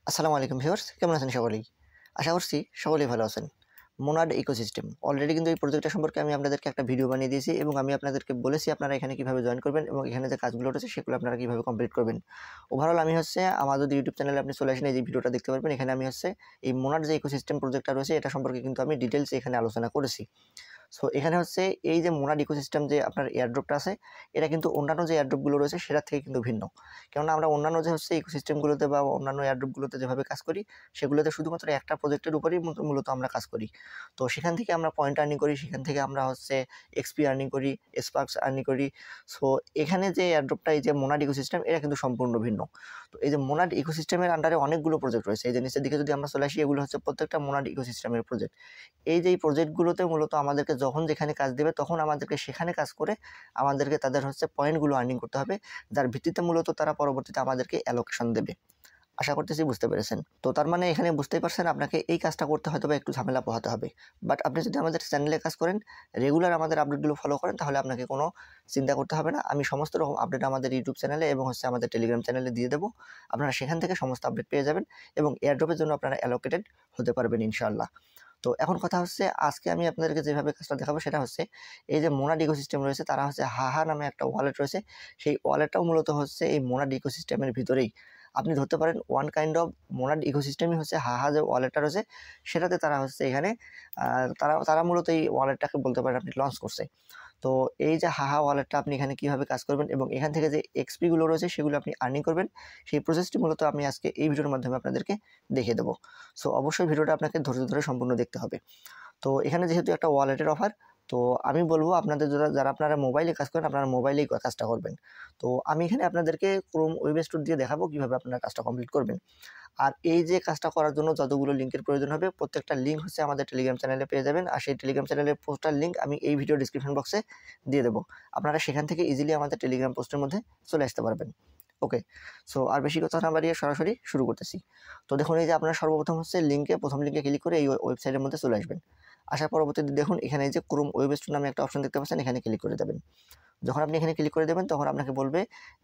আসসালামু আলাইকুম ভিউয়ার্স, কেমন আছেন সকলেই? আশা করছি সকলেই ভালো আছেন। মোনাড ইকোসিস্টেম অলরেডি কিন্তু এই প্রজেক্টটা সম্পর্কে আমি আপনাদেরকে একটা ভিডিও বানিয়ে দিয়েছি এবং আমি আপনাদেরকে বলেছি আপনারা এখানে কিভাবে জয়েন করবেন এবং এখানে যে কাজগুলো রয়েছে সেগুলো আপনারা কিভাবে কমপ্লিট করবেন। ওভারঅল আমি আমার যদি ইউটিউব চ্যানেলে আপনি চলে আসেন এই যে ভিডিওটা দেখতে পারবেন, এখানে আমি এই মোনাড যে ইকোসিস্টেম প্রজেক্টটা রয়েছে এটা সম্পর্কে কিন্তু আমি ডিটেইলস এখানে আলোচনা করেছি। সো এখানে এই যে মোনাড ইকোসিস্টেম যে আপনার এয়ারড্রপটা আছে, এটা কিন্তু অন্যান্য যে এয়ারড্রপগুলো রয়েছে সেটার থেকে কিন্তু ভিন্ন। কেননা আমরা অন্যান্য যে ইকোসিস্টেমগুলোতে বা অন্যান্য এয়ারড্রপগুলোতে যেভাবে কাজ করি, সেগুলোতে শুধুমাত্র একটা প্রজেক্টের উপরেই মূলত আমরা কাজ করি। তো সেখান থেকে আমরা পয়েন্ট আর্নিং করি, সেখান থেকে আমরা এক্সপি আর্নিং করি, স্পার্কস আর্নিং করি। সো এখানে যে এয়ারড্রপটা এই যে মোনাড ইকোসিস্টেম, এটা কিন্তু সম্পূর্ণ ভিন্ন। তো এই যে মোনাড ইকোসিস্টেমের আন্ডারে অনেকগুলো প্রজেক্ট রয়েছে। এই যে নিচের দিকে যদি আমরা চলে আসি, এগুলো হচ্ছে প্রত্যেকটা মোনাড ইকোসিস্টেমের প্রজেক্ট। এই প্রজেক্টগুলোতে মূলত আমাদেরকে যখন যেখানে কাজ দেবে তখন আমাদেরকে সেখানে কাজ করে আমাদেরকে তাদের পয়েন্টগুলো আর্নিং করতে হবে, যার ভিত্তিতে মূলত তারা পরবর্তীতে আমাদেরকে অ্যালোকেশন দেবে। আশা করতেছি বুঝতে পেরেছেন। তো তার মানে এখানে বুঝতেই পারছেন আপনাকে এই কাজটা করতে হয়তো বা একটু ঝামেলা পোহাতে হবে। বাট আপনি যদি আমাদের চ্যানেলে কাজ করেন, রেগুলার আমাদের আপডেটগুলো ফলো করেন, তাহলে আপনাকে কোনো চিন্তা করতে হবে না। আমি সমস্ত রকম আপডেট আমাদের ইউটিউব চ্যানেলে এবং আমাদের টেলিগ্রাম চ্যানেলে দিয়ে দেবো। আপনারা সেখান থেকে সমস্ত আপডেট পেয়ে যাবেন এবং এয়ারড্রপের জন্য আপনারা অ্যালোকেটেড হতে পারবেন ইনশাআল্লাহ। তো এখন কথা আজকে আমি আপনাদেরকে যেভাবে কাজটা দেখাবো সেটা এই যে মোনাড ইকোসিস্টেম রয়েছে, তারা হাহা নামে একটা ওয়ালেট রয়েছে। সেই ওয়ালেটটাও মূলত এই মোনাড ইকোসিস্টেমের ভিতরেই। আপনি ধরতে পারেন ওয়ান কাইন্ড অফ মোনাড ইকোসিস্টেমই হাহা যে ওয়ালেটটা রয়েছে, সেটাতে তারা এখানে তারা তারা মূলত এই ওয়ালেটটাকে বলতে পারেন আপনি লঞ্চ করছে। তো এই যে হাহা ওয়ালেটটা আপনি এখানে কিভাবে কাজ করবেন এবং এখান থেকে যে এক্সপিগুলো রয়েছে সেগুলো আপনি আর্নিং করবেন, সেই প্রসেসটি মূলত আমি আজকে এই ভিডিওর মাধ্যমে আপনাদেরকে দেখিয়ে দেবো। সো অবশ্যই ভিডিওটা আপনাকে ধৈর্য ধরে সম্পূর্ণ দেখতে হবে। তো এখানে যেহেতু একটা ওয়ালেটের অফার, তো আমি বলবো আপনাদের যারা আপনারা মোবাইলে কাজ করেন, আপনারা মোবাইলেই কাজটা করবেন। তো আমি এখানে আপনাদেরকে ক্রোম ওয়েব স্টোর দিয়ে দেখাবো কিভাবে আপনারা কাজটা কমপ্লিট করবেন। আর এই যে কাজটা করার জন্য যতগুলো লিঙ্কের প্রয়োজন হবে, প্রত্যেকটা লিঙ্ক আমাদের টেলিগ্রাম চ্যানেলে পেয়ে যাবেন। আর সেই টেলিগ্রাম চ্যানেলের পোস্টার লিঙ্ক আমি এই ভিডিও ডিসক্রিপশন বক্সে দিয়ে দেবো। আপনারা সেখান থেকে ইজিলি আমাদের টেলিগ্রাম পোস্টের মধ্যে চলে আসতে পারবেন। ওকে, সো আর বেশি কথা না বাড়িয়ে সরাসরি শুরু করতেছি। তো দেখুন, এই যে আপনারা সর্বপ্রথম প্রথম লিঙ্কে ক্লিক করে এই ওয়েবসাইটের মধ্যে চলে আসবেন। আসার পরবর্তীতে দেখুন এখানে এই যে ক্রোম ওয়েব স্টোর নামে একটা অপশন দেখতে পাচ্ছেন, এখানে ক্লিক করে দেবেন। যখন আপনি এখানে ক্লিক করে দেবেন তখন আপনাকে বলবে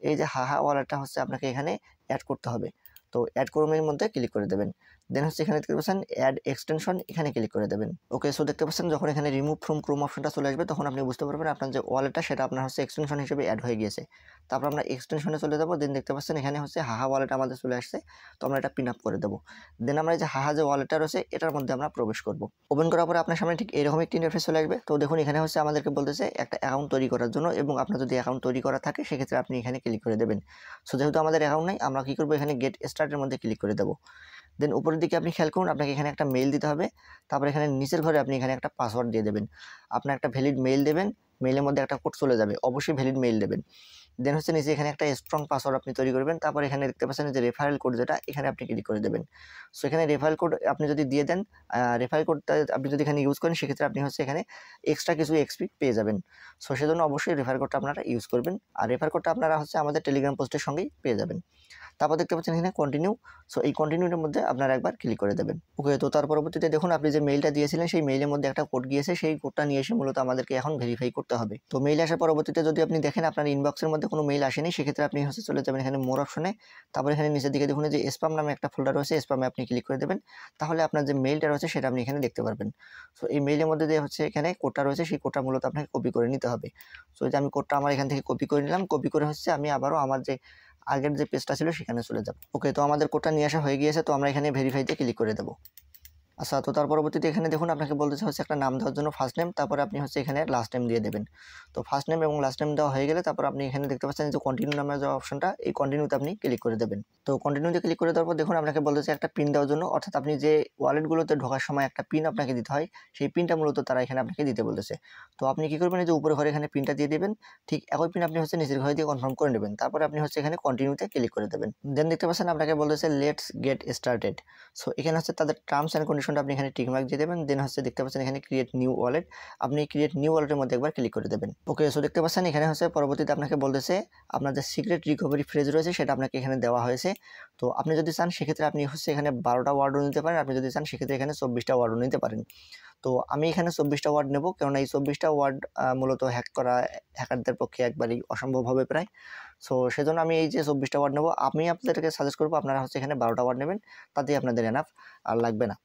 এই যে হাহা ওয়ালেটটা আপনাকে এখানে অ্যাড করতে হবে। তো অ্যাড ক্রোমের মধ্যে ক্লিক করে দেবেন। দেন এখানে দেখতে পাচ্ছেন অ্যাড এক্সটেনশন, এখানে ক্লিক করে দেবেন। ওকে, সো দেখতে পাচ্ছেন যখন এখানে রিমুভ ফ্রম ক্রোম অপশনটা চলে আসবে তখন আপনি বুঝতে পারবেন আপনার যে ওয়ালেটটা সেটা আপনার এক্সটেনশন হিসেবে অ্যাড হয়ে গিয়েছে। তারপর আমরা এক্সটেনশনে চলে যাবো। দেন দেখতে পাচ্ছেন এখানে হাহা ওয়ালেট আমাদের চলে আসছে। তো আমরা এটা পিন আপ করে দেবো। দেন আমরা এই যে হাহা যে ওয়ালেটটা রয়েছে এটার মধ্যে আমরা প্রবেশ করব। ওপেন করার পরে আপনার সামনে ঠিক এরকম একটি ইন্টারফেস চলে আসবে। তো দেখুন এখানে আমাদেরকে বলতেছে একটা অ্যাকাউন্ট তৈরি করার জন্য, এবং আপনার যদি অ্যাকাউন্ট তৈরি করা থাকে সেক্ষেত্রে আপনি এখানে ক্লিক করে দেবেন। সো যেহেতু আমাদের অ্যাকাউন্ট নাই, আমরা কি করবো, এখানে গেট স্টার্টের মধ্যে ক্লিক করে দেবো। দেন উপরের দিকে আপনি খেয়াল করুন, আপনাকে এখানে একটা মেইল দিতে হবে। তারপর এখানে নিচের ঘরে আপনি এখানে একটা পাসওয়ার্ড দিয়ে দেবেন। আপনার একটা ভ্যালিড মেইল দেবেন, মেইলের মধ্যে একটা কোড চলে যাবে, অবশ্যই ভ্যালিড মেইল দেবেন। দেন নিচে এখানে একটা স্ট্রং পাসওয়ার্ড আপনি তৈরি করবেন। তারপর এখানে দেখতে পাচ্ছেন যে রেফারেল কোড, যেটা এখানে আপনি ক্লিক করে দেবেন। সো এখানে রেফারেল কোড আপনি যদি দিয়ে দেন, রেফারেল কোডটা আপনি যদি এখানে ইউজ করেন সেক্ষেত্রে আপনি এখানে এক্সট্রা কিছু এক্সপি পেয়ে যাবেন। সো সেজন্য অবশ্যই রেফারেল কোডটা আপনারা ইউজ করবেন। আর রেফারেল কোডটা আপনারা আমাদের টেলিগ্রাম পোস্টের সঙ্গেই পেয়ে যাবেন। তারপর দেখতে পাচ্ছেন এখানে কন্টিনিউ। সো এই কন্টিনিউর মধ্যে আপনারা একবার ক্লিক করে দেবেন। ওকে, তো তার পরবর্তীতে দেখুন আপনি যে মেইলটা দিয়েছিলেন সেই মেইলের মধ্যে একটা কোড গিয়েছে, সেই কোডটা নিয়ে এসে মূলত আমাদেরকে এখন ভেরিফাই করতে হবে। তো মেইল আসার পরবর্তীতে যদি আপনি দেখেন আপনার ইনবক্সের মধ্যে কোনো মেইল আসেনি, সেক্ষেত্রে আপনি চলে যাবেন এখানে মোর অপশনে। তারপর এখানে নিচের দিকে দেখুন যে স্প্যাম নামে একটা ফোল্ডার রয়েছে, স্প্যামে আপনি ক্লিক করে দেবেন। তাহলে আপনার যে মেইলটা রয়েছে সেটা আপনি এখানে দেখতে পারবেন। সো এই মেইলের মধ্যে যে এখানে কোডটা রয়েছে সেই কোডটা মূলত আপনাকে কপি করে নিতে হবে। সো এই যে আমি কোডটা আমার এখান থেকে কপি করে নিলাম। কপি করে আমি আবারও আমার যে আগের যে পেজটা ছিল সেখানে চলে যাব। ওকে, তো আমাদের কোডটা নিয়ে আসা হয়ে গিয়েছে। তো আমরা এখানে ভেরিফাইতে ক্লিক করে দেবো। আচ্ছা, তো তার পরবর্তীতে এখানে দেখুন আপনাকে বলতেছে একটা নাম দেওয়ার জন্য ফার্স্ট নেম, তারপরে আপনি এখানে লাস্ট নেম দিয়ে দেবেন। তো ফার্স্ট নেম এবং লাস্ট নেম দেওয়া হয়ে গেলে তারপর আপনি এখানে দেখতে পাচ্ছেন যে কন্টিনিউ নামের যে অপশনটা, এই কন্টিনিউতে আপনি ক্লিক করে দেবেন। তো কন্টিনিউতে ক্লিক করে দেওয়ার পর দেখুন আপনাকে বলতেছে একটা পিন দেওয়ার জন্য, অর্থাৎ আপনি যে ওয়ালেটগুলোতে ঢোকার সময় একটা পিন আপনাকে দিতে হয়, সেই পিনটা মূলত তারা এখানে আপনাকে দিতে বলতেছে। তো আপনি কি করবেন, এই যে উপরে ঘরে এখানে পিনটা দিয়ে দেবেন, ঠিক একই পিন আপনি নিচের ঘরে দিয়ে কনফার্ম করে নেবেন। তারপরে আপনি এখানে কন্টিনিউতে ক্লিক করে দেবেন। দেন দেখতে পাচ্ছেন আপনাকে বলতেছে লেটস গেট স্টার্টেড। সো এখানে তাদের টার্মস অ্যান্ড কন্ডিশনটা আপনি এখানে টিকমার্ক দিয়ে দেবেন। দেন দেখতে পাচ্ছেন এখানে ক্রিয়েট নিউ ওয়ালেট, আপনি ক্রিয়েট নিউ ওয়ালেটের মধ্যে একবার ক্লিক করে দেবেন। ওকে, সো দেখতে পাচ্ছেন এখানে পরবর্তীতে আপনাকে বলতেছে আপনার যে সিক্রেট রিকভারি ফ্রেজ রয়েছে সেটা আপনাকে এখানে দেওয়া হয়েছে। তো আপনি যদি চান সেক্ষেত্রে আপনি এখানে 12টা ওয়ার্ডও নিতে পারেন, আপনি যদি চান সেক্ষেত্রে এখানে 24টা ওয়ার্ডও নিতে পারেন। তো আমি এখানে 24টা ওয়ার্ড নেব, কারণ এই 24টা ওয়ার্ড মূলত হ্যাকারদের পক্ষে একবারই অসম্ভব হবে প্রায়। সো সেজন্য আমি এই যে 24টা ওয়ার্ড নেব। আমি আপনাদেরকে সাজেস্ট করবো আপনারা হচ্ছে এখানে 12টা ওয়ার্ড নেবেন, তাতেই আপনাদের এনাফ, আর লাগবে না।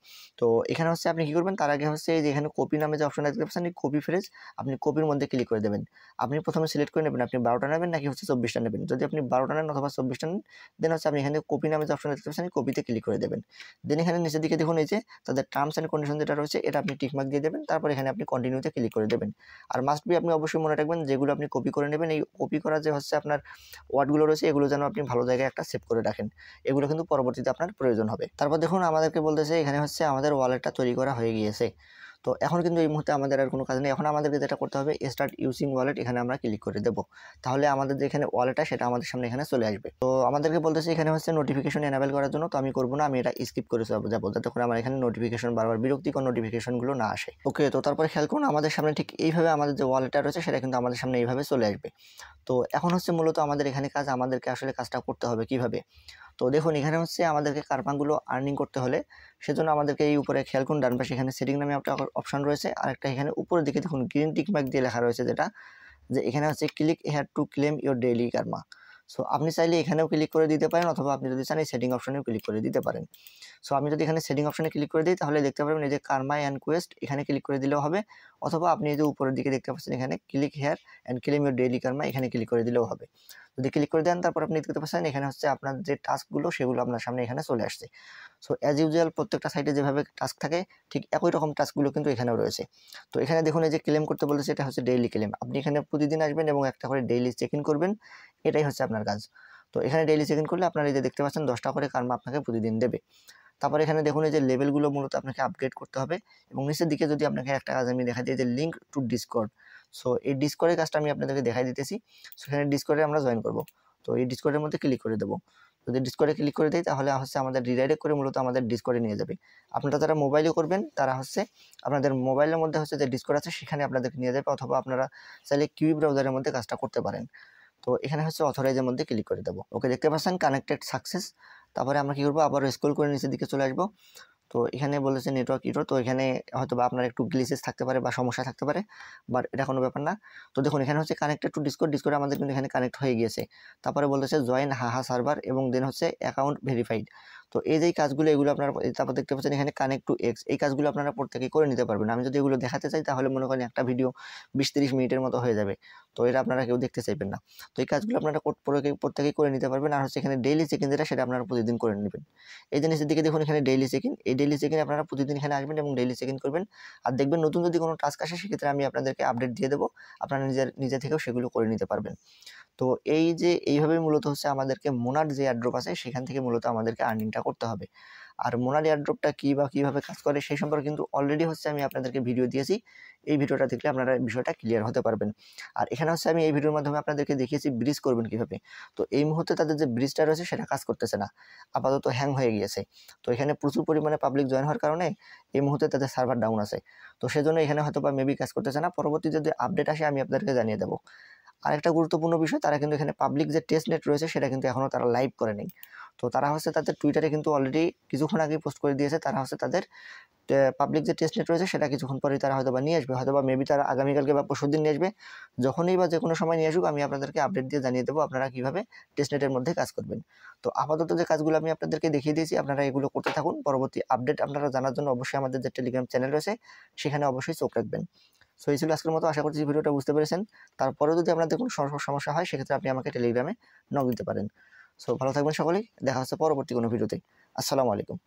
তো এখানে হচ্ছে আপনি কী করবেন, তার আগে হচ্ছে এই যে এখানে কপি নামে যে অপশনটা দেখতে পাচ্ছেন, এই কপি ফ্রেজ আপনি কপির মধ্যে ক্লিক করে দেবেন। আপনি প্রথমে সিলেক্ট করে নেবেন আপনি 12টা নেবেন নাকি হচ্ছে 24টা নেবেন। যদি আপনি 12টা নেন অথবা 24টা নেন, দেন হচ্ছে আপনি এখানে কপি নামে যে অপশন দেখতে পাচ্ছেন, কপিতে ক্লিক করে দেবেন। দেন এখানে নিচের দিকে দেখুন এই যে তাদের টার্মস অ্যান্ড কন্ডিশন যেটা রয়েছে, এটা আপনি টিকমার্ক দিয়ে দেবেন। তারপর এখানে আপনি কন্টিনিউতে ক্লিক করে দেবেন। আর মাস্ট বি আপনি অবশ্যই মনে রাখবেন, যেগুলো আপনি কপি করে নেবেন, এই কপি করা যে হচ্ছে আপনার ওয়ার্ডগুলো রয়েছে, এগুলো যেন আপনি ভালো জায়গায় একটা সেভ করে রাখেন। এগুলো কিন্তু পরবর্তীতে আপনার প্রয়োজন হবে। তারপর দেখুন আমাদেরকে বলতেছে এখানে হচ্ছে আমাদের ওয়ালেটটা তৈরি করা হয়ে গিয়েছে। তো এখন কিন্তু এই মুহূর্তে আমাদের আর কোনো কাজ নেই। এখন আমাদেরকে যেটা করতে হবে, স্টার্ট ইউজিং ওয়ালেট, এখানে আমরা ক্লিক করে দেবো। তাহলে আমাদের যে এখানে ওয়ালেটটা সেটা আমাদের সামনে এখানে চলে আসবে। তো আমাদেরকে বলতেছে এখানে হচ্ছে নোটিফিকেশন এনাবেল করার জন্য, তো আমি করবো না, আমি এটা স্কিপ করে যাবো, যাতে করে আমার এখানে নোটিফিকেশন বারবার বিরক্তিকর নোটিফিকেশনগুলো না আসে। ওকে, তো তারপরে খেয়াল করুন আমাদের সামনে ঠিক এইভাবে আমাদের যে ওয়ালেটটা রয়েছে সেটা কিন্তু আমাদের সামনে এইভাবে চলে আসবে। তো এখন হচ্ছে মূলত আমাদের এখানে কাজ, আমাদেরকে আসলে কাজটা করতে হবে কিভাবে। তো দেখুন এখানে হচ্ছে আমাদেরকে কারপাংগুলো আর্নিং করতে হলে সেজন্য আমাদেরকে এই উপরে খেয়াল করুন ডান পাশে এখানে সেটিং নামে একটা অপশন রয়েছে, আর একটা এখানে উপরের দিকে দেখুন গ্রিন টিক মার্ক দিয়ে লেখা রয়েছে, যেটা যে এখানে হচ্ছে click here to claim your daily karma. So আপনি চাইলে এখানেও ক্লিক করে দিতে পারেন, অথবা আপনি যদি চান এই সেটিং অপশনেও ক্লিক করে দিতে পারেন। সো আমি যদি এখানে সেটিং অপশনে ক্লিক করে দিই, তাহলে দেখতে পারবেন এই যে কারমা অ্যান্ড কোয়েস্ট, এখানে ক্লিক করে দিলেও হবে, অথবা আপনি এই যে উপরের দিকে দেখতে পাচ্ছেন এখানে click here and claim your daily karma, এখানে ক্লিক করে দিলেও হবে। যদি ক্লিক করে দেন তারপর আপনি দেখতে পাচ্ছেন এখানে হচ্ছে আপনার যে টাস্কগুলো সেগুলো আপনার সামনে এখানে চলে আসছে। সো অ্যাজ ইউজুয়াল প্রত্যেকটা সাইটে যেভাবে টাস্ক থাকে ঠিক একই রকম টাস্কগুলো কিন্তু এখানেও রয়েছে। তো এখানে দেখুন এই যে ক্লেম করতে বলেছে, এটা হচ্ছে ডেইলি ক্লেম। আপনি এখানে প্রতিদিন আসবেন এবং একটা করে ডেইলি চেক ইন করবেন, এটাই হচ্ছে আপনার কাজ। তো এখানে ডেইলি চেক ইন করলে আপনার এই যে দেখতে পাচ্ছেন 10টা করে কারমা আপনাকে প্রতিদিন দেবে। তারপর এখানে দেখুন এই যে লেভেলগুলো মূলত আপনাকে আপগ্রেড করতে হবে, এবং নিচের দিকে যদি আপনাকে একটা কাজ আমি দেখাই দিই যে লিঙ্ক টু ডিসকর্ড। সো এই ডিসকর্ডের কাজটা আমি আপনাদেরকে দেখাই দিতেছি। সো এখানে ডিসকর্ডে আমরা জয়েন করব। তো এই ডিসকর্ডের মধ্যে ক্লিক করে দেবো। যদি ডিসকর্ডে ক্লিক করে দিই তাহলে হচ্ছে আমাদের রিডাইরেক্ট করে মূলত আমাদের ডিসকর্ডে নিয়ে যাবে। আপনারা যারা মোবাইলে করবেন তারা হচ্ছে আপনাদের মোবাইলের মধ্যে হচ্ছে যে ডিসকর্ড আছে সেখানে আপনাদেরকে নিয়ে যাবে, অথবা আপনারা চাইলে কিউই ব্রাউজারের মধ্যে কাজটা করতে পারেন। তো এখানে হচ্ছে অথরাইজের মধ্যে ক্লিক করে দেবো। ওকে, দেখতে পাচ্ছেন কানেক্টেড সাকসেস। তারপরে আমরা কী করবো, আবার স্ক্রল করে নিচের দিকে চলে আসবো। তো এখানে বলেছে নেটওয়ার্ক ইরর, তো এখানে হয়তো বা আপনার একটু গ্লিচেস থাকতে পারে বা সমস্যা থাকতে পারে, বাট এটা কোনো ব্যাপার না। তো দেখুন এখানে হচ্ছে কানেক্টেড টু ডিসকর্ড, ডিসকর্ডে আমাদের কিন্তু এখানে কানেক্ট হয়ে গিয়েছে। তারপরে বলেছে জয়েন হাহা সার্ভার, এবং দেন হচ্ছে অ্যাকাউন্ট ভেরিফাইড। তো এই যে কাজগুলো এগুলো আপনারা তারপর দেখতে পাচ্ছেন এখানে কানেক্ট টু এক্স, এই কাজগুলো আপনারা প্রত্যেকেই করে নিতে পারবেন। আমি যদি এগুলো দেখাতে চাই তাহলে মনে করেন একটা ভিডিও 20-30 মিনিটের মতো হয়ে যাবে, তো এটা আপনারা কেউ দেখতে চাইবেন না। তো এই কাজগুলো আপনারা প্রত্যেকেই করে নিতে পারবেন। আর হচ্ছে এখানে ডেইলি চেক ইন যেটা, সেটা আপনারা প্রতিদিন করে নেবেন। এই যে নিচের দিকে দেখুন এখানে ডেইলি চেক ইন, এই ডেইলি চেক ইন আপনারা প্রতিদিন এখানে আসবেন এবং ডেইলি চেক ইন করবেন। আর দেখবেন নতুন যদি কোনো টাস্ক আসে সেক্ষেত্রে আমি আপনাদেরকে আপডেট দিয়ে দেবো, আপনারা নিজে থেকেও সেগুলো করে নিতে পারবেন। তো এই যে এইভাবে মূলত হচ্ছে আমাদেরকে মোনাড যে এয়ারড্রপ আছে সেখান থেকে মূলত আমাদেরকে আর্নিংটা করতে হবে। আর মোনাড এয়ারড্রপটা কী বা কীভাবে কাজ করে সেই সম্পর্কে কিন্তু অলরেডি হচ্ছে আমি আপনাদেরকে ভিডিও দিয়েছি। এই ভিডিওটা দেখলে আপনারা বিষয়টা ক্লিয়ার হতে পারবেন। আর এখানে হচ্ছে আমি এই ভিডিওর মাধ্যমে আপনাদেরকে দেখিয়েছি ব্রিজ করবেন কীভাবে। তো এই মুহূর্তে তাদের যে ব্রিজটা রয়েছে সেটা কাজ করতেছে না, আপাতত হ্যাং হয়ে গিয়েছে। তো এখানে প্রচুর পরিমাণে পাবলিক জয়েন হওয়ার কারণে এই মুহূর্তে তাদের সার্ভার ডাউন আছে। তো সেজন্য এখানে হয়তো বা মেবি কাজ করতেছে না, পরবর্তী যদি আপডেট আসে আমি আপনাদেরকে জানিয়ে দেবো। আরেকটা গুরুত্বপূর্ণ বিষয়, তারা কিন্তু এখানে পাবলিক যে টেস্ট নেট রয়েছে সেটা কিন্তু এখনও তারা লাইভ করেনি। তো তারা হচ্ছে তাদের টুইটারে কিন্তু অলরেডি কিছুক্ষণ আগে পোস্ট করে দিয়েছে, তারা হচ্ছে তাদের পাবলিক যে টেস্ট নেট রয়েছে সেটা কিছুক্ষণ পরেই তারা হয়তো বা নিয়ে আসবে, হয়তো বা মেবি তারা আগামীকালকে বা পরশুদিন নিয়ে আসবে। যখনই বা যে কোনো সময় নিয়ে আসুক আমি আপনাদেরকে আপডেট দিয়ে জানিয়ে দেবো আপনারা কীভাবে টেস্ট নেটের মধ্যে কাজ করবেন। তো আপাতত যে কাজগুলো আমি আপনাদেরকে দেখিয়ে দিয়েছি আপনারা এগুলো করতে থাকুন। পরবর্তী আপডেট আপনারা জানার জন্য অবশ্যই আমাদের যে টেলিগ্রাম চ্যানেল রয়েছে সেখানে অবশ্যই চোখ রাখবেন। সো এই ছিল আজকের মতো, আশা করছি ভিডিওটা বুঝতে পেরেছেন। তারপরেও যদি আপনাদের কোনো সমস্যা হয় সেক্ষেত্রে আপনি আমাকে টেলিগ্রামে নক দিতে পারেন। সো ভালো থাকবেন সকলেই, দেখা হচ্ছে পরবর্তী কোনো ভিডিওতে। আসসালামু আলাইকুম।